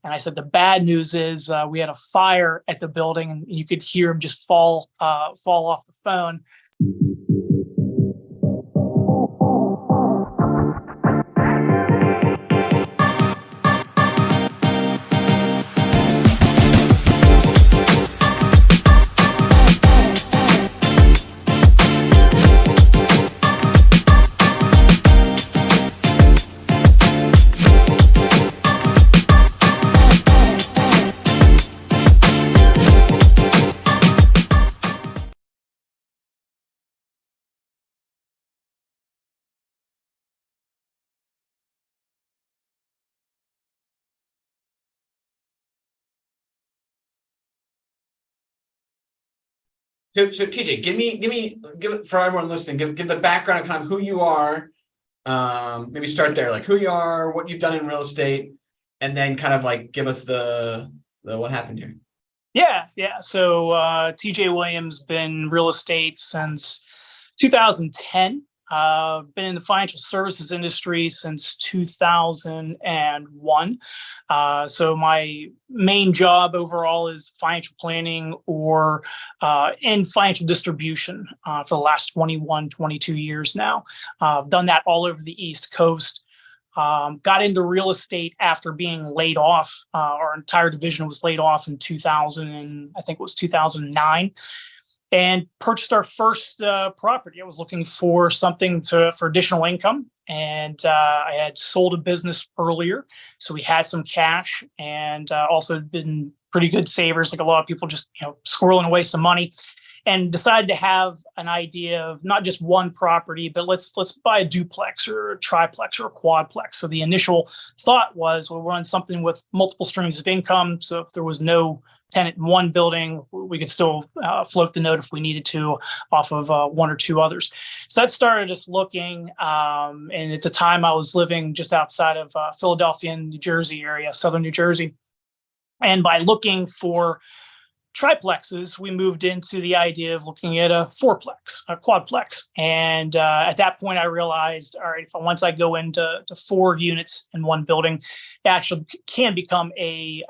And I said, the bad news is we had a fire at the building, and you could hear him just fall off the phone. So TJ, give it for everyone listening. Give the background of kind of who you are. Maybe start there, like who you are, what you've done in real estate, and then kind of like give us the what happened here. Yeah. So TJ Williams, been real estate since 2010. Been in the financial services industry since 2001. So my main job overall is financial planning or in financial distribution for the last 21, 22 years now. I've done that all over the East Coast. Got into real estate after being laid off. Our entire division was laid off in 2000, and I think it was 2009. And purchased our first property. I was looking for something for additional income, and I had sold a business earlier, so we had some cash, and also been pretty good savers, like a lot of people, just squirreling away some money, and decided to have an idea of not just one property, but let's buy a duplex or a triplex or a quadplex. So the initial thought was we'll run something with multiple streams of income. So if there was no tenant in one building, we could still float the note if we needed to off of one or two others. So that started us looking. And at the time I was living just outside of Philadelphia and New Jersey area, Southern New Jersey. And by looking for triplexes, we moved into the idea of looking at a fourplex, a quadplex. And at that point, I realized, all right, once I go into 4 units in one building, it actually can become a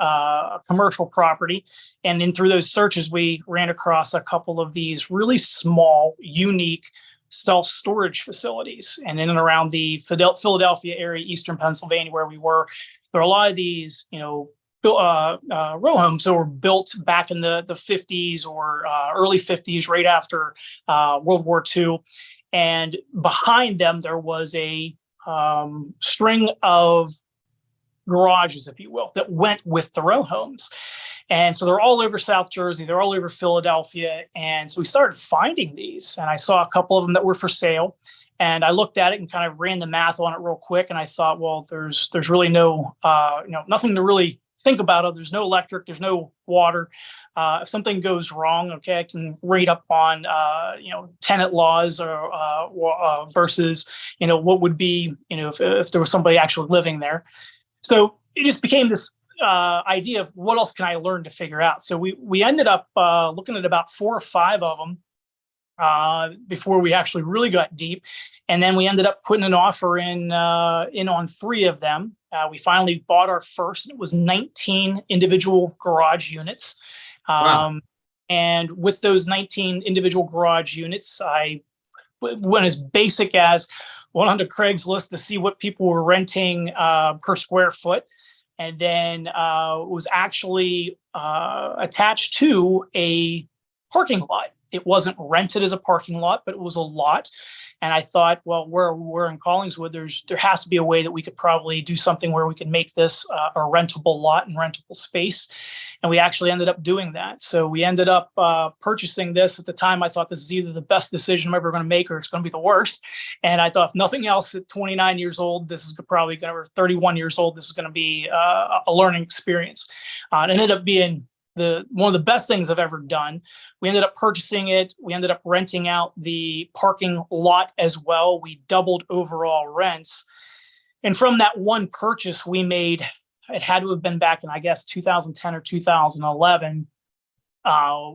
commercial property. And then through those searches, we ran across a couple of these really small, unique self-storage facilities. And in and around the Philadelphia area, Eastern Pennsylvania, where we were, there are a lot of these, row homes that were built back in the 50s or early 50s, right after World War II. And behind them, there was a string of garages, if you will, that went with the row homes. And so they're all over South Jersey. They're all over Philadelphia. And so we started finding these. And I saw a couple of them that were for sale. And I looked at it and kind of ran the math on it real quick. And I thought, well, there's really no, nothing to really think about it. There's no electric, there's no water. If something goes wrong, okay, I can read up on, tenant laws or versus, what would be, if there was somebody actually living there. So it just became this idea of what else can I learn to figure out. So we ended up looking at about 4 or 5 of them before we actually really got deep. And then we ended up putting an offer in on 3 of them. We finally bought our first. It was 19 individual garage units. Wow. And with those 19 individual garage units, I went as basic as went onto Craigslist to see what people were renting per square foot. And then was actually attached to a parking lot. It wasn't rented as a parking lot, but it was a lot. And I thought, well, we're in Collingswood, there has to be a way that we could probably do something where we could make this a rentable lot and rentable space. And we actually ended up doing that. So we ended up purchasing this. At the time, I thought this is either the best decision I'm ever going to make or it's going to be the worst. And I thought, if nothing else, at 29 years old, this is probably going to, or 31 years old, this is going to be a learning experience. It ended up being one of the best things I've ever done. We ended up purchasing it. We ended up renting out the parking lot as well. We doubled overall rents. And from that one purchase we made, it had to have been back in, I guess, 2010 or 2011.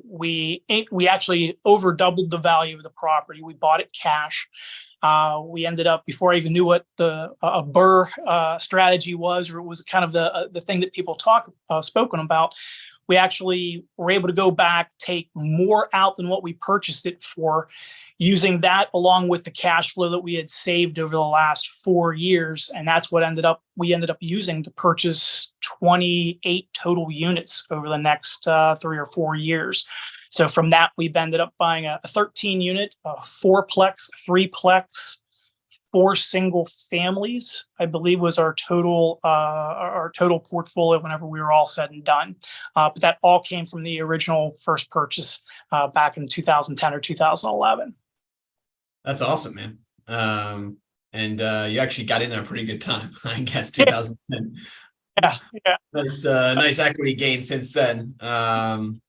We actually over doubled the value of the property. We bought it cash. We ended up, before I even knew what the a BRRRR strategy was, or it was kind of the thing that people spoken about, we actually were able to go back, take more out than what we purchased it for, using that along with the cash flow that we had saved over the last 4 years. And that's what we ended up using to purchase 28 total units over the next 3 or 4 years. So from that, we've ended up buying a 13 unit, a 4-plex, 3-plex, 4 single families, I believe, was our total portfolio whenever we were all said and done. But that all came from the original first purchase back in 2010 or 2011. That's awesome, man. And you actually got in there a pretty good time, I guess, 2010. Yeah. That's a nice equity gain since then. And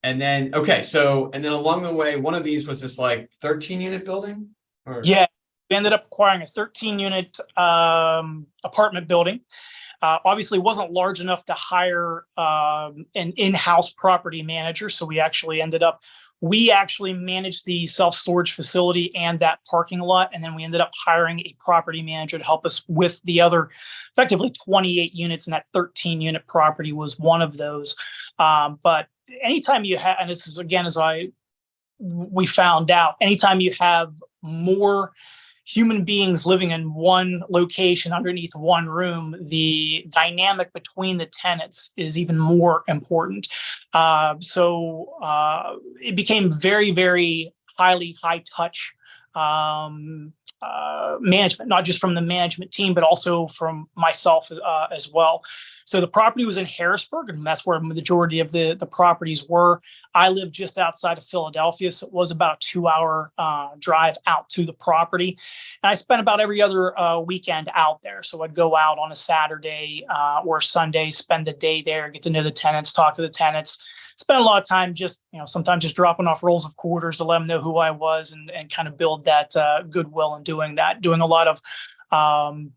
then, okay, so, and then along the way, one of these was this like 13 unit building? Yeah, we ended up acquiring a 13 unit apartment building. Obviously wasn't large enough to hire an in-house property manager. So we actually managed the self-storage facility and that parking lot. And then we ended up hiring a property manager to help us with the other effectively 28 units, and that 13 unit property was one of those. But anytime you have, and this is again, we found out, anytime you have more human beings living in one location underneath one room, the dynamic between the tenants is even more important. So it became very, very high touch management, not just from the management team, but also from myself as well. So the property was in Harrisburg, and that's where the majority of the properties were. I live just outside of Philadelphia, so it was about a 2-hour drive out to the property. And I spent about every other weekend out there. So I'd go out on a Saturday or Sunday, spend the day there, get to know the tenants, talk to the tenants, spend a lot of time just, sometimes just dropping off rolls of quarters to let them know who I was, and kind of build that goodwill and doing a lot of,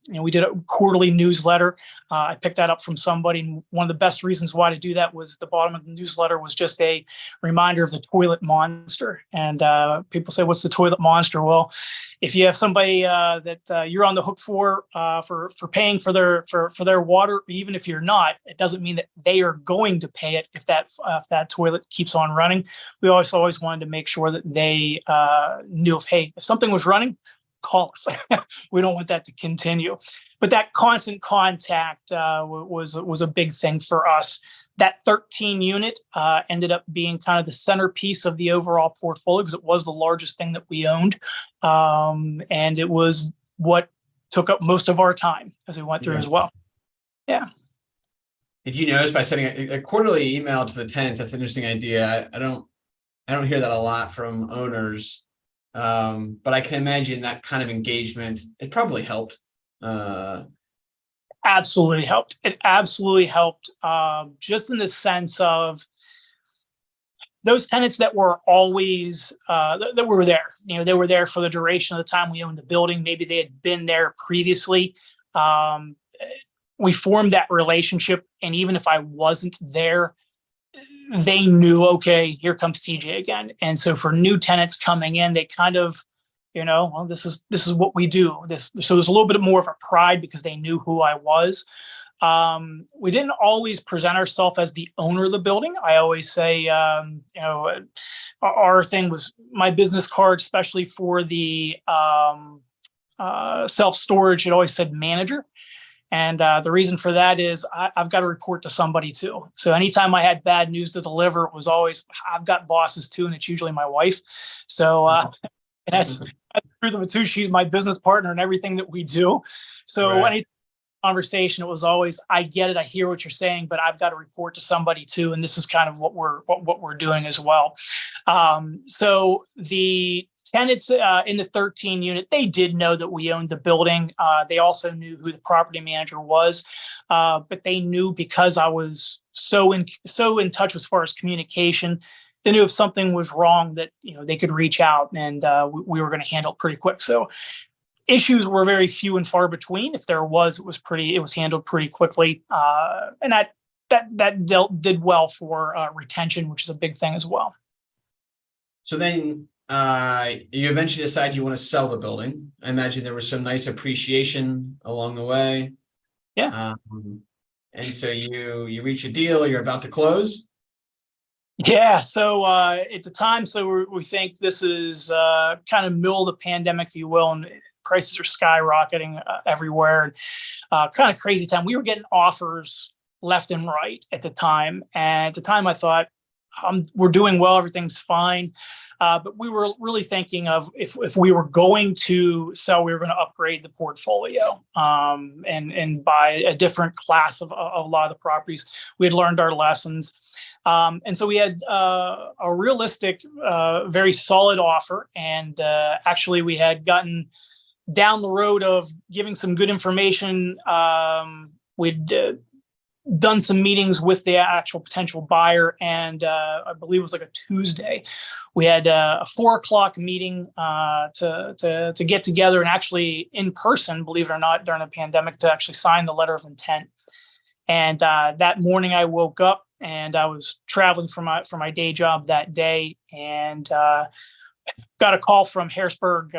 we did a quarterly newsletter. I picked that up from somebody. And one of the best reasons why to do that was the bottom of the newsletter was just a reminder of the toilet monster. And people say, what's the toilet monster? Well, if you have somebody that you're on the hook for paying for their water, even if you're not, it doesn't mean that they are going to pay it if that toilet keeps on running. We always wanted to make sure that they knew if something was running, call us. We don't want that to continue. But that constant contact was a big thing for us. That 13 unit ended up being kind of the centerpiece of the overall portfolio because it was the largest thing that we owned. And it was what took up most of our time as we went through as well. Yeah. Did you notice by sending a quarterly email to the tenants? That's an interesting idea. I don't hear that a lot from owners. But I can imagine that kind of engagement, it probably helped. Absolutely helped. It absolutely helped, just in the sense of those tenants that were always, that were there, they were there for the duration of the time we owned the building. Maybe they had been there previously. We formed that relationship. And even if I wasn't there, they knew, okay, here comes TJ again. And so for new tenants coming in, they kind of, well, this is what we do. So there's a little bit more of a pride because they knew who I was. We didn't always present ourselves as the owner of the building. I always say, our thing was my business card, especially for the self-storage, it always said manager. And the reason for that is I've got to report to somebody too. So anytime I had bad news to deliver, it was always, I've got bosses too, and it's usually my wife. So and that's the truth of it too. She's my business partner in everything that we do. So any conversation, it was always, I get it, I hear what you're saying, but I've got to report to somebody too. And this is kind of what we're doing as well. So the tenants in the 13 unit, they did know that we owned the building. They also knew who the property manager was, but they knew because I was so in touch as far as communication. They knew if something was wrong that they could reach out, and we were going to handle it pretty quick. So issues were very few and far between. If there was, it was handled pretty quickly, and that did well for retention, which is a big thing as well. So then, you eventually decide you want to sell the building. I imagine there was some nice appreciation along the way. Yeah. And so you reach a deal, you're about to close. Yeah. So at the time, so we think this is kind of middle of the pandemic, if you will, and prices are skyrocketing everywhere. Kind of crazy time. We were getting offers left and right at the time. And at the time, I thought, we're doing well, everything's fine. But we were really thinking of if we were going to sell, we were going to upgrade the portfolio and buy a different class of a lot of the properties. We had learned our lessons. And so we had a realistic, very solid offer. And actually, we had gotten down the road of giving some good information. We'd done some meetings with the actual potential buyer, and I believe it was like a Tuesday. We had a 4:00 meeting to get together and actually in person, believe it or not, during the pandemic, to actually sign the letter of intent. And that morning, I woke up and I was traveling for my day job that day, and got a call from Harrisburg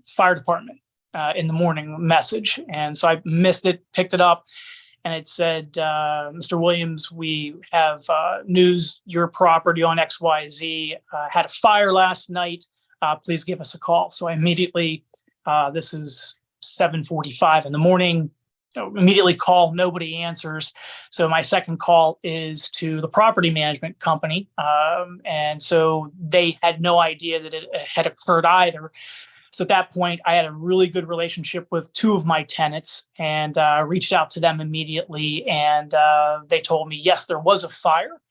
Fire Department in the morning message, and so I missed it, picked it up. And it said, Mr. Williams, we have news, your property on XYZ had a fire last night. Please give us a call. So I immediately, this is 7:45 in the morning, immediately call, nobody answers. So my second call is to the property management company. And so they had no idea that it had occurred either. So at that point, I had a really good relationship with two of my tenants and reached out to them immediately. And they told me, yes, there was a fire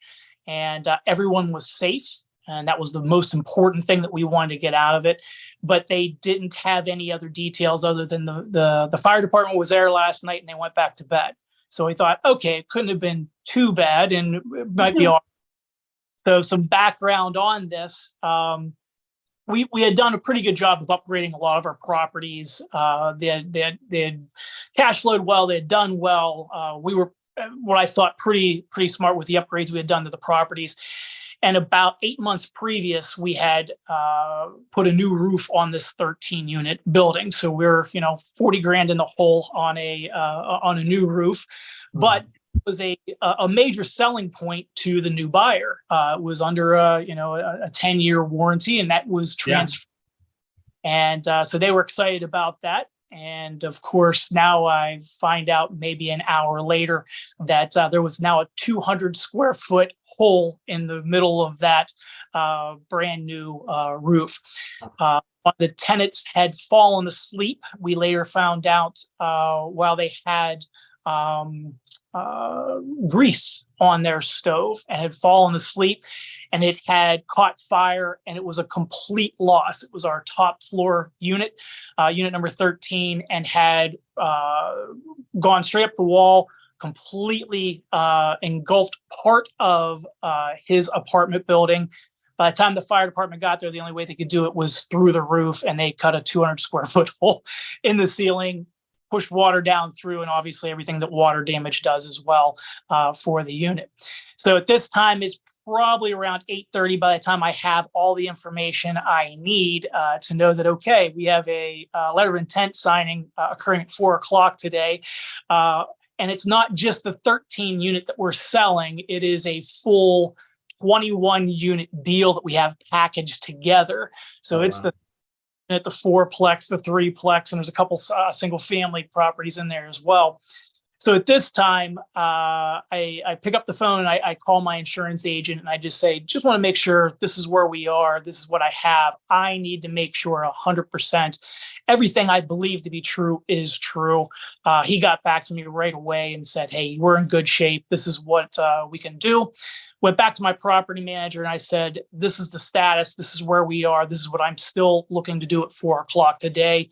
and everyone was safe. And that was the most important thing that we wanted to get out of it. But they didn't have any other details other than the fire department was there last night and they went back to bed. So we thought, okay, it couldn't have been too bad and it might be all. So some background on this. We had done a pretty good job of upgrading a lot of our properties. They had cash flowed well. They had done well. We were what I thought pretty smart with the upgrades we had done to the properties. And about 8 months previous, we had put a new roof on this 13-unit building. So we're 40 grand in the hole on a new roof, but it was a major selling point to the new buyer. It was under a 10-year warranty, and that was transferred. And so they were excited about that. And of course, now I find out maybe an hour later that there was now a 200 square foot hole in the middle of that brand new roof. One of the tenants had fallen asleep. We later found out while they had grease on their stove and had fallen asleep, and it had caught fire, and it was a complete loss. It was our top floor unit, unit number 13, and had gone straight up the wall, completely engulfed part of his apartment building. By the time the fire department got there, the only way they could do it was through the roof, and they cut a 200 square foot hole in the ceiling, pushed water down through, and obviously everything that water damage does as well for the unit. So at this time, it's probably around 8:30 by the time I have all the information I need to know that, okay, we have a letter of intent signing occurring at 4:00 today. And it's not just the 13 unit that we're selling. It is a full 21 unit deal that we have packaged together. So it's the fourplex, the threeplex, and there's a couple single family properties in there as well. So at this time, I pick up the phone and I call my insurance agent and I just say, just want to make sure this is where we are. This is what I have. I need to make sure 100% everything I believe to be true is true. He got back to me right away and said, hey, we're in good shape. This is what we can do. Went back to my property manager and I said, this is the status. This is where we are. This is what I'm still looking to do at 4:00 today.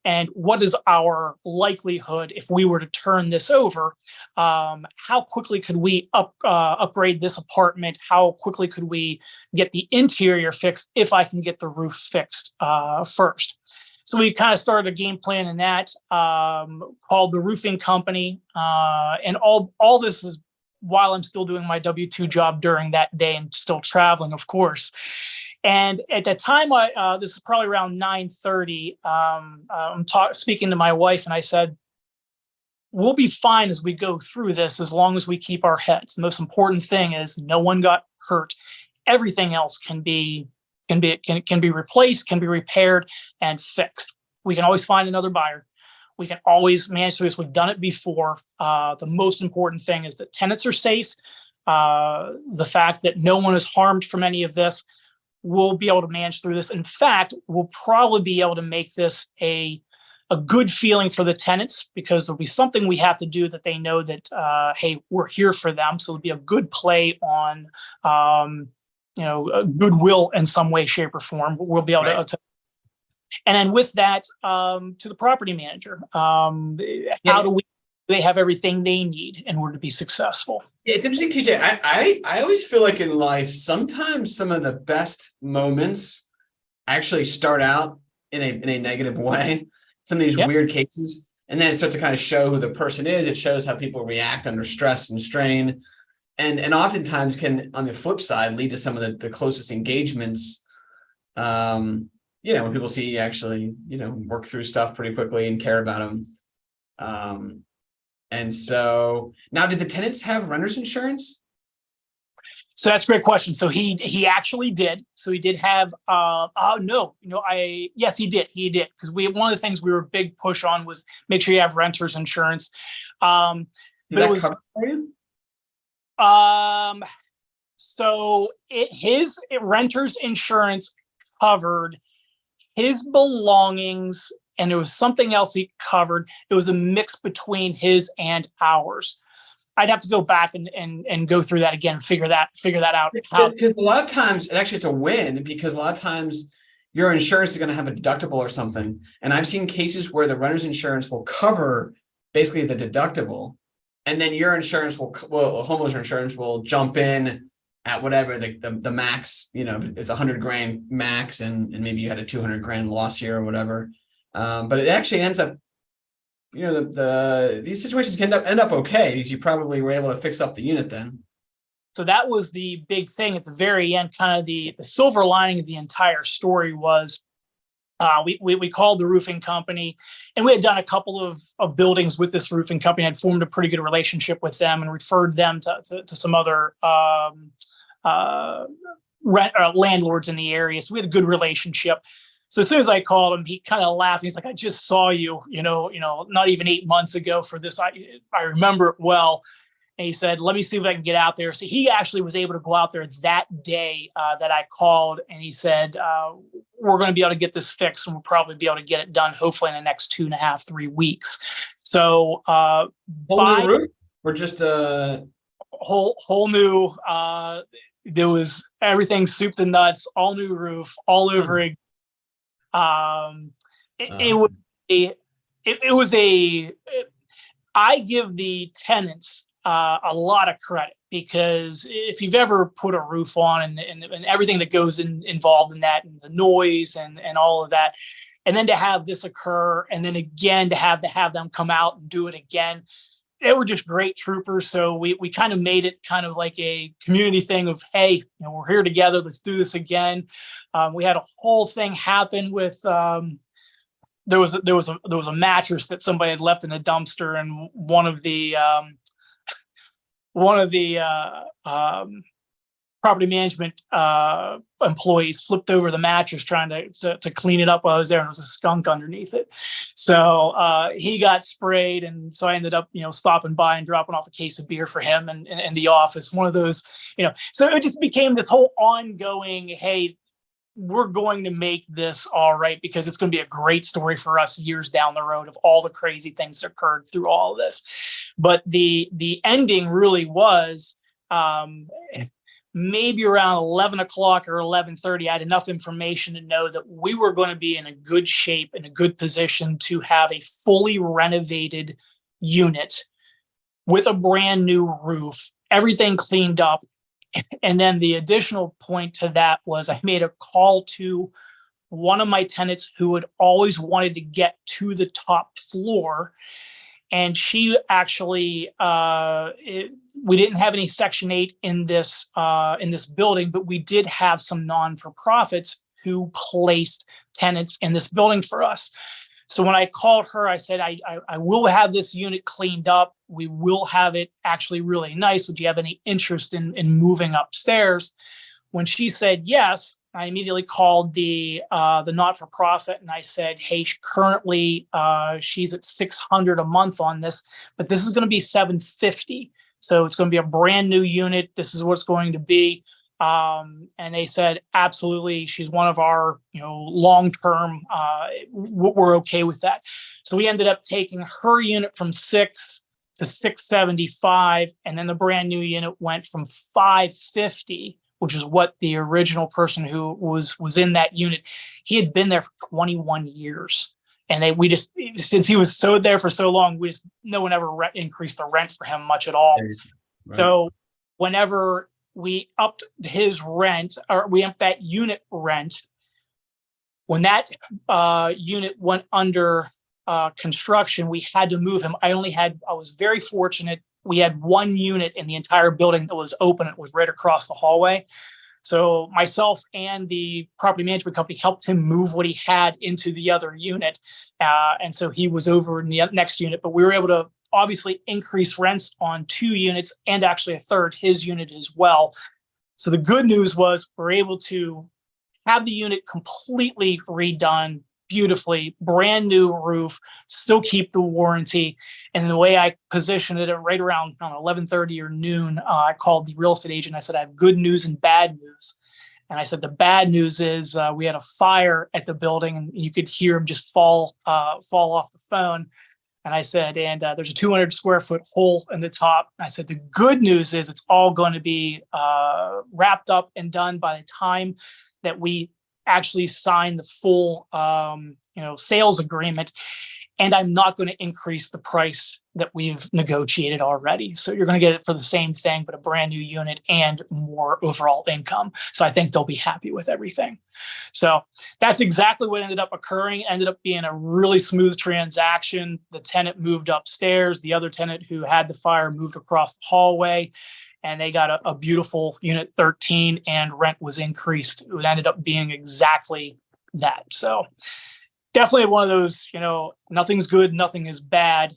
And what is our likelihood if we were to turn this over? How quickly could we upgrade this apartment? How quickly could we get the interior fixed if I can get the roof fixed first? So we kind of started a game plan in that, called the roofing company. And all this is while I'm still doing my W-2 job during that day and still traveling, of course. And at that time, this is probably around 9:30. I'm speaking to my wife, and I said, "We'll be fine as we go through this, as long as we keep our heads. The most important thing is no one got hurt. Everything else can be replaced, can be repaired, and fixed. We can always find another buyer. We can always manage through this. We've done it before. The most important thing is that tenants are safe. The fact that no one is harmed from any of this. We'll be able to manage through this. In fact, we'll probably be able to make this a good feeling for the tenants, because there'll be something we have to do that they know that, hey, we're here for them. So it'll be a good play on, goodwill in some way, shape, or form. We'll be able to. And then with that, to the property manager, how do they have everything they need in order to be successful? It's interesting, TJ. I always feel like in life, sometimes some of the best moments actually start out in a negative way. Some of these weird cases, and then it starts to kind of show who the person is. It shows how people react under stress and strain, and oftentimes can, on the flip side, lead to some of the closest engagements. When people see you actually, work through stuff pretty quickly and care about them. And so now, did the tenants have renter's insurance? So that's a great question. So he actually did. So he did have, yes, he did. He did. Because one of the things we were a big push on was make sure you have renter's insurance. Did that cover for you? So his renter's insurance covered his belongings, and there was something else he covered. It was a mix between his and ours. I'd have to go back and go through that again, figure that out. Because a lot of times, actually, it's a win, because a lot of times your insurance is going to have a deductible or something. And I've seen cases where the renter's insurance will cover basically the deductible, and then your insurance homeowner's insurance will jump in at whatever the max, is $100,000 max, and maybe you had a $200,000 loss here or whatever. But it actually ends up, these situations can end up okay, because you probably were able to fix up the unit then. So that was the big thing at the very end. Kind of the silver lining of the entire story was, we called the roofing company, and we had done a couple of buildings with this roofing company, had formed a pretty good relationship with them, and referred them to some other landlords in the area. So we had a good relationship. So as soon as I called him, he kind of laughed. He's like, "I just saw you, not even 8 months ago for this. I remember it well." And he said, "Let me see if I can get out there." So he actually was able to go out there that day that I called, and he said, "We're going to be able to get this fixed, and we'll probably be able to get it done hopefully in the next 2.5, 3 weeks." So whole new roof, or just a whole new. There was everything soup to nuts, all new roof, all over again. I give the tenants a lot of credit, because if you've ever put a roof on and everything that goes involved in that, and the noise and all of that, and then to have this occur, and then again to have them come out and do it again, they were just great troopers. So we kind of made it kind of like a community thing of, hey, we're here together. Let's do this again. We had a whole thing happen with, there was a mattress that somebody had left in a dumpster, and one of the property management employees flipped over the mattress trying to clean it up while I was there, and there was a skunk underneath it. So he got sprayed, and so I ended up stopping by and dropping off a case of beer for him and in the office. One of those, so it just became this whole ongoing, hey, we're going to make this all right, because it's going to be a great story for us years down the road of all the crazy things that occurred through all of this. But the ending really was, maybe around 11 o'clock or 11:30, I had enough information to know that we were going to be in a good shape, in a good position to have a fully renovated unit with a brand new roof, everything cleaned up. And then the additional point to that was I made a call to one of my tenants who had always wanted to get to the top floor. And she actually, we didn't have any Section 8 in this building, but we did have some non-for-profits who placed tenants in this building for us. So when I called her, I said, I will have this unit cleaned up. We will have it actually really nice. Would you have any interest in moving upstairs? When she said yes, I immediately called the not-for-profit and I said, hey, currently she's at $600 a month on this, but this is going to be $750. So it's going to be a brand new unit. This is what it's going to be. And they said, absolutely, she's one of our, long-term, we're okay with that. So we ended up taking her unit from 6 to 675, and then the brand new unit went from 550, which is what the original person who was in that unit, he had been there for 21 years. And since he was there for so long, no one ever increased the rent for him much at all. Right. So whenever we upped his rent, or we upped that unit rent, when that unit went under construction, we had to move him. I was very fortunate. We had one unit in the entire building that was open. It was right across the hallway. So myself and the property management company helped him move what he had into the other unit. And so he was over in the next unit, but we were able to obviously increase rents on 2 units and actually a third, his unit as well. So the good news was we're able to have the unit completely redone, beautifully, brand new roof, still keep the warranty. And the way I positioned it at right around 11:30 or noon, I called the real estate agent. I said, I have good news and bad news. And I said, the bad news is we had a fire at the building and you could hear him just fall off the phone. And I said, and there's a 200 square foot hole in the top. I said, the good news is it's all going to be wrapped up and done by the time that we actually sign the full, sales agreement. And I'm not going to increase the price that we've negotiated already. So you're going to get it for the same thing, but a brand new unit and more overall income. So I think they'll be happy with everything. So that's exactly what ended up occurring. Ended up being a really smooth transaction. The tenant moved upstairs. The other tenant who had the fire moved across the hallway. And they got a beautiful unit 13 and rent was increased. It ended up being exactly that. So definitely one of those, nothing's good, nothing is bad.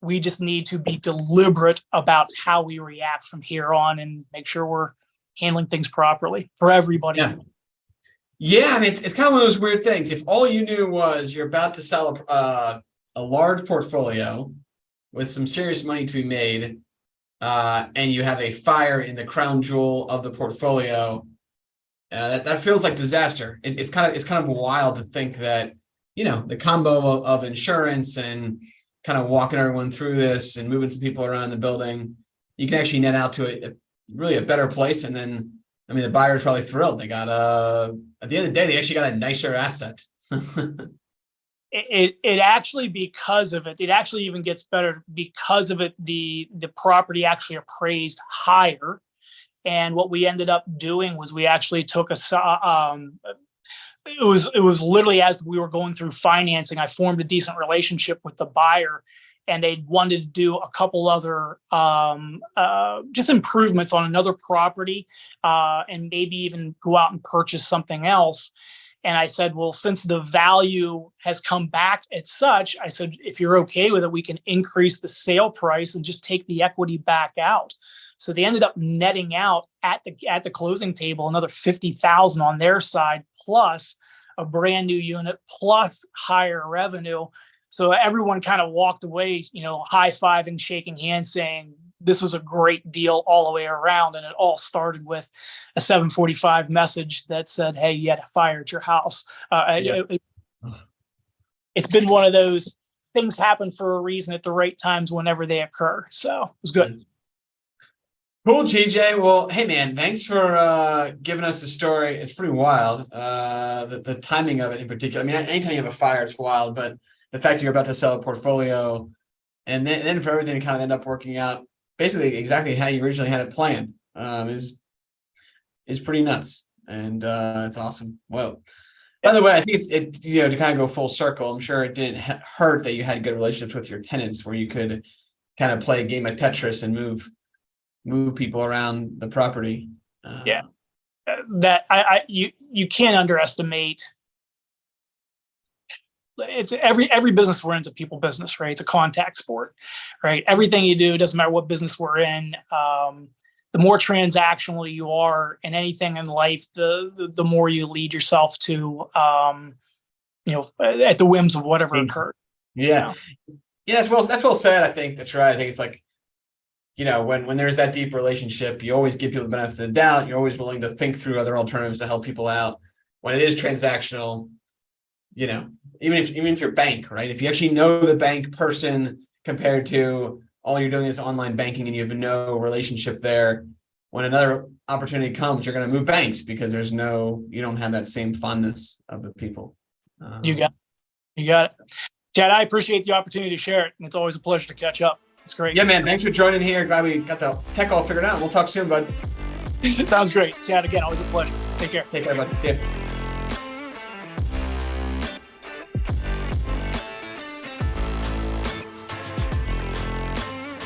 We just need to be deliberate about how we react from here on and make sure we're handling things properly for everybody. Yeah. I mean, it's kind of one of those weird things. If all you knew was you're about to sell a large portfolio with some serious money to be made, and you have a fire in the crown jewel of the portfolio, that feels like disaster. It's kind of wild to think that, the combo of insurance and kind of walking everyone through this and moving some people around the building, you can actually net out to really a better place. And then, the buyer's probably thrilled. They got at the end of the day, they actually got a nicer asset. It actually, because of it actually even gets better because of it. The property actually appraised higher. And what we ended up doing was we actually took it was literally as we were going through financing, I formed a decent relationship with the buyer and they wanted to do a couple other just improvements on another property and maybe even go out and purchase something else. And I said, well, since the value has come back at such, I said, if you're okay with it, we can increase the sale price and just take the equity back out. So they ended up netting out at the closing table another $50,000 on their side, plus a brand new unit, plus higher revenue. So everyone kind of walked away, high-fiving, shaking hands, saying this was a great deal all the way around. And it all started with a 745 message that said, hey, you had a fire at your house. It's been one of those things happen for a reason at the right times whenever they occur. So it was good. Cool, GJ. Well, hey, man, thanks for giving us the story. It's pretty wild. The timing of it in particular. Anytime you have a fire, it's wild. But the fact that you're about to sell a portfolio and then for everything to kind of end up working out basically exactly how you originally had it planned is pretty nuts. And it's awesome. Well, By the way, I think to kind of go full circle, I'm sure it didn't hurt that you had good relationships with your tenants where you could kind of play a game of Tetris and move people around the property. Yeah. That you can't underestimate. It's every business we're in is a people business, right? It's a contact sport, right? Everything you do, doesn't matter what business we're in. The more transactional you are in anything in life, the more you lead yourself to, at the whims of whatever occurs. Yeah. Yeah. That's well said. I think that's right. I think it's like, when there's that deep relationship, you always give people the benefit of the doubt. You're always willing to think through other alternatives to help people out. When it is transactional, even if you're bank, right? If you actually know the bank person compared to all you're doing is online banking and you have no relationship there, when another opportunity comes, you're going to move banks because you don't have that same fondness of the people. You got it. Chad, I appreciate the opportunity to share it. And it's always a pleasure to catch up. It's great. Yeah, man. Thanks for joining here. Glad we got the tech all figured out. We'll talk soon, bud. Sounds great. Chad, again, always a pleasure. Take care. Take care, bud. See ya.